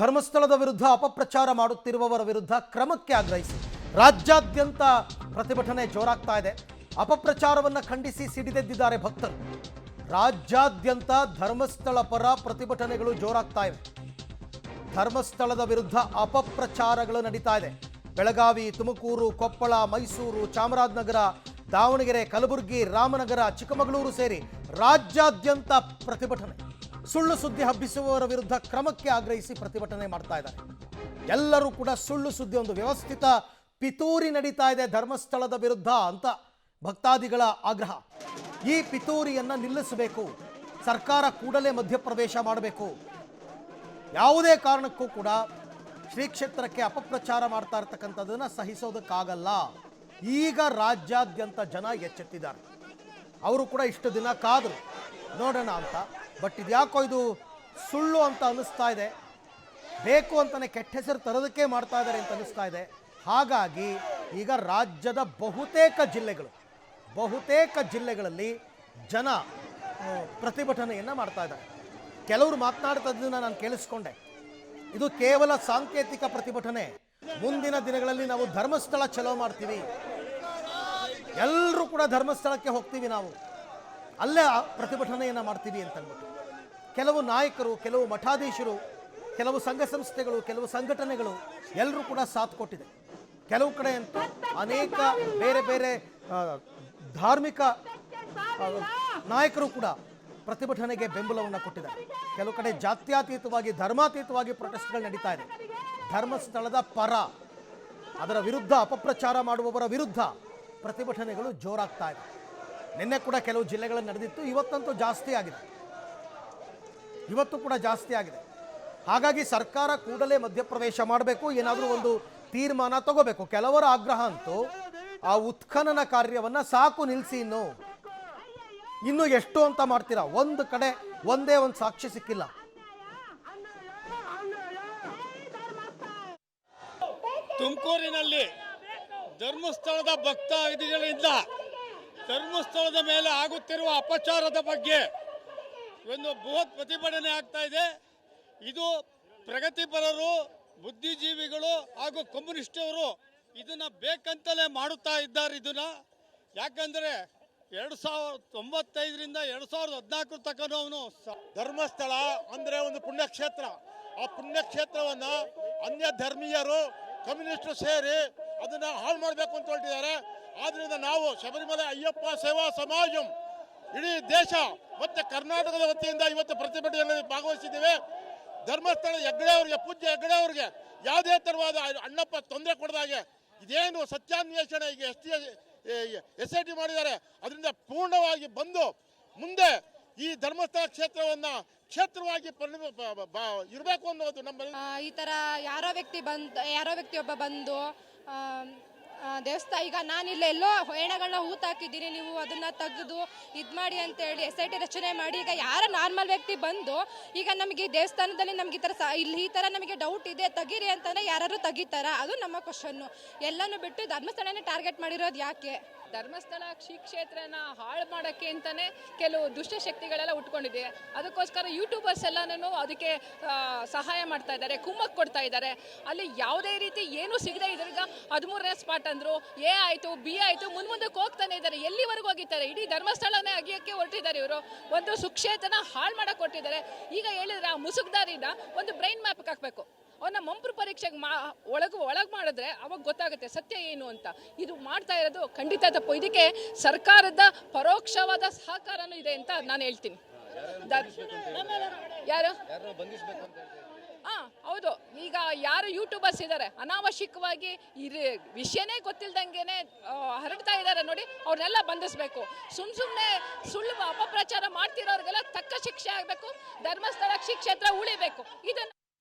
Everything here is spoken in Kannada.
ಧರ್ಮಸ್ಥಳದ ವಿರುದ್ಧ ಅಪಪ್ರಚಾರ ಮಾಡುತ್ತಿರುವವರ ವಿರುದ್ಧ ಕ್ರಮಕ್ಕೆ ಆಗ್ರಹಿಸಿ ರಾಜ್ಯಾದ್ಯಂತ ಪ್ರತಿಭಟನೆ ಜೋರಾಗ್ತಾ ಇದೆ. ಅಪಪ್ರಚಾರವನ್ನು ಖಂಡಿಸಿ ಸಿಡಿದೆದ್ದಿದ್ದಾರೆ ಭಕ್ತರು. ರಾಜ್ಯಾದ್ಯಂತ ಧರ್ಮಸ್ಥಳ ಪರ ಪ್ರತಿಭಟನೆಗಳು ಜೋರಾಗ್ತಾ ಇವೆ. ಧರ್ಮಸ್ಥಳದ ವಿರುದ್ಧ ಅಪಪ್ರಚಾರಗಳು ನಡೀತಾ ಇದೆ. ಬೆಳಗಾವಿ, ತುಮಕೂರು, ಕೊಪ್ಪಳ, ಮೈಸೂರು, ಚಾಮರಾಜನಗರ, ದಾವಣಗೆರೆ, ಕಲಬುರಗಿ, ರಾಮನಗರ, ಚಿಕ್ಕಮಗಳೂರು ಸೇರಿ ರಾಜ್ಯಾದ್ಯಂತ ಪ್ರತಿಭಟನೆ. ಸುಳ್ಳು ಸುದ್ದಿ ಹಬ್ಬಿಸುವವರ ವಿರುದ್ಧ ಕ್ರಮಕ್ಕೆ ಆಗ್ರಹಿಸಿ ಪ್ರತಿಭಟನೆ ಮಾಡ್ತಾ ಇದ್ದಾರೆ. ಎಲ್ಲರೂ ಕೂಡ ಸುಳ್ಳು ಸುದ್ದಿ, ಒಂದು ವ್ಯವಸ್ಥಿತ ಪಿತೂರಿ ನಡೀತಾ ಇದೆ ಧರ್ಮಸ್ಥಳದ ವಿರುದ್ಧ ಅಂತ ಭಕ್ತಾದಿಗಳ ಆಗ್ರಹ. ಈ ಪಿತೂರಿಯನ್ನು ನಿಲ್ಲಿಸಬೇಕು, ಸರ್ಕಾರ ಕೂಡಲೇ ಮಧ್ಯಪ್ರವೇಶ ಮಾಡಬೇಕು. ಯಾವುದೇ ಕಾರಣಕ್ಕೂ ಕೂಡ ಶ್ರೀ ಕ್ಷೇತ್ರಕ್ಕೆ ಅಪಪ್ರಚಾರ ಮಾಡ್ತಾ ಇರ್ತಕ್ಕಂಥದ್ದನ್ನು ಸಹಿಸೋದಕ್ಕಾಗಲ್ಲ. ಈಗ ರಾಜ್ಯಾದ್ಯಂತ ಜನ ಎಚ್ಚೆತ್ತಿದ್ದಾರೆ. ಅವರು ಕೂಡ ಇಷ್ಟು ದಿನ ಕಾದರು ನೋಡೋಣ ಅಂತ. ಬಟ್ ಇದ್ಯಾಕೋ ಇದು ಸುಳ್ಳು ಅಂತ ಅನ್ನಿಸ್ತಾ ಇದೆ. ಬೇಕು ಅಂತಲೇ ಕೆಟ್ಟ ಹೆಸರು ತರೋದಕ್ಕೆ ಮಾಡ್ತಾ ಇದ್ದಾರೆ ಅಂತ ಅನ್ನಿಸ್ತಾ ಇದೆ. ಹಾಗಾಗಿ ಈಗ ರಾಜ್ಯದ ಬಹುತೇಕ ಜಿಲ್ಲೆಗಳಲ್ಲಿ ಜನ ಪ್ರತಿಭಟನೆಯನ್ನು ಮಾಡ್ತಾ ಇದ್ದಾರೆ. ಕೆಲವರು ಮಾತನಾಡ್ತದ್ದನ್ನು ನಾನು ಕೇಳಿಸ್ಕೊಂಡೆ. ಇದು ಕೇವಲ ಸಾಂಕೇತಿಕ ಪ್ರತಿಭಟನೆ, ಮುಂದಿನ ದಿನಗಳಲ್ಲಿ ನಾವು ಧರ್ಮಸ್ಥಳ ಚಲೋ ಮಾಡ್ತೀವಿ, ಎಲ್ಲರೂ ಕೂಡ ಧರ್ಮಸ್ಥಳಕ್ಕೆ ಹೋಗ್ತೀವಿ, ನಾವು ಅಲ್ಲೇ ಪ್ರತಿಭಟನೆಯನ್ನು ಮಾಡ್ತೀವಿ ಅಂತಂದ್ಬಿಟ್ಟು ಕೆಲವು ನಾಯಕರು, ಕೆಲವು ಮಠಾಧೀಶರು, ಕೆಲವು ಸಂಘ ಸಂಸ್ಥೆಗಳು, ಕೆಲವು ಸಂಘಟನೆಗಳು ಎಲ್ಲರೂ ಕೂಡ ಸಾಥ್ ಕೊಟ್ಟಿದೆ. ಕೆಲವು ಕಡೆ ಅಂತೂ ಅನೇಕ ಬೇರೆ ಬೇರೆ ಧಾರ್ಮಿಕ ನಾಯಕರು ಕೂಡ ಪ್ರತಿಭಟನೆಗೆ ಬೆಂಬಲವನ್ನು ಕೊಟ್ಟಿದ್ದಾರೆ. ಕೆಲವು ಕಡೆ ಜಾತ್ಯತೀತವಾಗಿ, ಧರ್ಮಾತೀತವಾಗಿ ಪ್ರೊಟೆಸ್ಟ್ಗಳು ನಡೀತಾ ಇದೆ. ಧರ್ಮಸ್ಥಳದ ಪರ, ಅದರ ವಿರುದ್ಧ, ಅಪಪ್ರಚಾರ ಮಾಡುವವರ ವಿರುದ್ಧ ಪ್ರತಿಭಟನೆಗಳು ಜೋರಾಗ್ತಾ ಇದೆ. ನಿನ್ನೆ ಕೂಡ ಕೆಲವು ಜಿಲ್ಲೆಗಳಲ್ಲಿ ನಡೆದಿತ್ತು, ಇವತ್ತಂತೂ ಜಾಸ್ತಿ ಆಗಿದೆ. ಹಾಗಾಗಿ ಸರ್ಕಾರ ಕೂಡಲೇ ಮಧ್ಯಪ್ರವೇಶ ಮಾಡಬೇಕು, ಏನಾದರೂ ಒಂದು ತೀರ್ಮಾನ ತಗೋಬೇಕು. ಕೆಲವರ ಆಗ್ರಹ ಅಂತೂ ಆ ಉತ್ಖನನ ಕಾರ್ಯವನ್ನು ಸಾಕು ನಿಲ್ಲಿಸಿ, ಇನ್ನು ಎಷ್ಟು ಅಂತ ಮಾಡ್ತೀರಾ? ಒಂದು ಕಡೆ ಒಂದೇ ಒಂದು ಸಾಕ್ಷಿ ಸಿಕ್ಕಿಲ್ಲ. ತುಮಕೂರಿನಲ್ಲಿ ಧರ್ಮಸ್ಥಳದ ಭಕ್ತಾದಿಗಳಿಂದ ಧರ್ಮಸ್ಥಳದ ಮೇಲೆ ಆಗುತ್ತಿರುವ ಅಪಚಾರದ ಬಗ್ಗೆ ಒಂದು ಬೃಹತ್ ಪ್ರತಿಭಟನೆ ಆಗ್ತಾ ಇದೆ. ಇದು ಪ್ರಗತಿಪರರು, ಬುದ್ಧಿಜೀವಿಗಳು ಹಾಗೂ ಕಮ್ಯುನಿಸ್ಟವರು ಇದನ್ನ ಬೇಕಂತಲೇ ಮಾಡುತ್ತಾ ಇದ್ದಾರೆ. ಇದನ್ನ ಯಾಕಂದ್ರೆ 2095ರಿಂದ 2014 ತನಕನೂ ಧರ್ಮಸ್ಥಳ ಅಂದ್ರೆ ಒಂದು ಪುಣ್ಯಕ್ಷೇತ್ರ. ಆ ಪುಣ್ಯಕ್ಷೇತ್ರವನ್ನ ಅನ್ಯ ಧರ್ಮೀಯರು, ಕಮ್ಯುನಿಸ್ಟರು ಸೇರಿ ಅದನ್ನ ಹಾಳು ಮಾಡಬೇಕು ಅಂತ ಹೊರಟಿದ್ದಾರೆ. ಆದ್ರಿಂದ ನಾವು ಶಬರಿಮಲೆ ಅಯ್ಯಪ್ಪ ಸೇವಾ ಸಮಾಜ ಇಡೀ ದೇಶ ಮತ್ತೆ ಕರ್ನಾಟಕದ ವತಿಯಿಂದ ಇವತ್ತು ಪ್ರತಿಭಟನೆಯಲ್ಲಿ ಭಾಗವಹಿಸಿದ್ದೇವೆ. ಧರ್ಮಸ್ಥಳ ಹೆಗ್ಗಡೆ ಅವರಿಗೆ, ಪೂಜ್ಯ ಹೆಗ್ಗಡೆ ಅವರಿಗೆ ಯಾವುದೇ ತರವಾದ ಅಣ್ಣಪ್ಪ ತೊಂದರೆ ಕೊಡದಾಗೆ ಇದೇನು ಸತ್ಯಾನ್ವೇಷಣೆ ಈಗ SIT ಮಾಡಿದ್ದಾರೆ, ಅದರಿಂದ ಪೂರ್ಣವಾಗಿ ಬಂದು ಮುಂದೆ ಈ ಧರ್ಮಸ್ಥಳ ಕ್ಷೇತ್ರವನ್ನ ಕ್ಷೇತ್ರವಾಗಿ ಇರಬೇಕು ಅನ್ನೋದು ನಮ್ಮಲ್ಲಿ. ಈ ತರ ಯಾರೋ ವ್ಯಕ್ತಿಯೊಬ್ಬ ಬಂದು ದೇವಸ್ಥಾನ, ಈಗ ನಾನಿಲ್ಲ ಎಲ್ಲೋ ಹೆಣಗಳನ್ನ ಹೂತಾಕಿದ್ದೀನಿ, ನೀವು ಅದನ್ನ ತೆಗೆದು ಇದು ಮಾಡಿ ಅಂತೇಳಿ SIT ರಚನೆ ಮಾಡಿ, ಈಗ ಯಾರ ನಾರ್ಮಲ್ ವ್ಯಕ್ತಿ ಬಂದು ಈಗ ನಮಗೆ ದೇವಸ್ಥಾನದಲ್ಲಿ ನಮ್ಗೆ ಈ ಥರ ನಮಗೆ ಡೌಟ್ ಇದೆ ತೆಗೀರಿ ಅಂತಂದರೆ ಯಾರು ತೆಗಿತಾರ? ಅದು ನಮ್ಮ ಕ್ವಶನ್ನು. ಎಲ್ಲನೂ ಬಿಟ್ಟು ಧರ್ಮಸ್ಥಳನೇ ಟಾರ್ಗೆಟ್ ಮಾಡಿರೋದು ಯಾಕೆ? ಧರ್ಮಸ್ಥಳ ಶ್ರೀ ಕ್ಷೇತ್ರನ ಹಾಳು ಮಾಡೋಕ್ಕೆ ಅಂತಲೇ ಕೆಲವು ದುಷ್ಟಶಕ್ತಿಗಳೆಲ್ಲ ಉಟ್ಕೊಂಡಿದೆ. ಅದಕ್ಕೋಸ್ಕರ ಯೂಟ್ಯೂಬರ್ಸ್ ಎಲ್ಲನೂ ಅದಕ್ಕೆ ಸಹಾಯ ಮಾಡ್ತಾ ಇದ್ದಾರೆ, ಕುಮ್ಮಕ್ಕೆ ಕೊಡ್ತಾ ಇದ್ದಾರೆ. ಅಲ್ಲಿ ಯಾವುದೇ ರೀತಿ ಏನೂ ಸಿಗದೆ ಇದ್ರಿಗೆ 13ನೇ ಸ್ಪಾಟ್ ಅಂದರು, A ಆಯಿತು, B ಆಯಿತು, ಮುಂದಕ್ಕೆ ಹೋಗ್ತಾನೆ ಇದ್ದಾರೆ. ಎಲ್ಲಿವರೆಗೂ ಹೋಗಿದ್ದಾರೆ? ಇಡೀ ಧರ್ಮಸ್ಥಳನೇ ಅಗಿಯೋಕ್ಕೆ ಹೊರಟಿದ್ದಾರೆ ಇವರು. ಒಂದು ಸುಕ್ಷೇತ್ರನ ಹಾಳು ಮಾಡೋಕ್ಕೆ ಹೊರಟಿದ್ದಾರೆ. ಈಗ ಹೇಳಿದ್ರೆ ಆ ಮುಸುಕ್ದಾರಿನ ಒಂದು ಬ್ರೈನ್ ಮ್ಯಾಪ್ಗೆ ಹಾಕಬೇಕು. ಅವನ್ನ ಮಂಪ್ರು ಪರೀಕ್ಷೆಗೆ ಒಳಗೆ ಮಾಡಿದ್ರೆ ಅವಾಗ ಗೊತ್ತಾಗುತ್ತೆ ಸತ್ಯ ಏನು ಅಂತ. ಇದು ಮಾಡ್ತಾ ಇರೋದು ಖಂಡಿತ ತಪ್ಪು. ಇದಕ್ಕೆ ಸರ್ಕಾರದ ಪರೋಕ್ಷವಾದ ಸಹಕಾರನೂ ಇದೆ ಅಂತ ನಾನು ಹೇಳ್ತೀನಿ. ಯಾರು? ಹೌದು. ಈಗ ಯಾರು ಯೂಟ್ಯೂಬರ್ಸ್ ಇದ್ದಾರೆ ಅನಾವಶ್ಯಕವಾಗಿ ವಿಷಯನೇ ಗೊತ್ತಿಲ್ದಂಗೆನೆ ಹರಡ್ತಾ ಇದ್ದಾರೆ ನೋಡಿ, ಅವ್ರನ್ನೆಲ್ಲ ಬಂಧಿಸಬೇಕು. ಸುಮ್ಮನೆ ಸುಳ್ಳು ಅಪಪ್ರಚಾರ ಮಾಡ್ತಿರೋರಿಗೆಲ್ಲ ತಕ್ಕ ಶಿಕ್ಷೆ ಆಗಬೇಕು. ಧರ್ಮಸ್ಥಳ ಶ್ರೀ ಕ್ಷೇತ್ರ ಉಳಿಬೇಕು. ಇದನ್ನು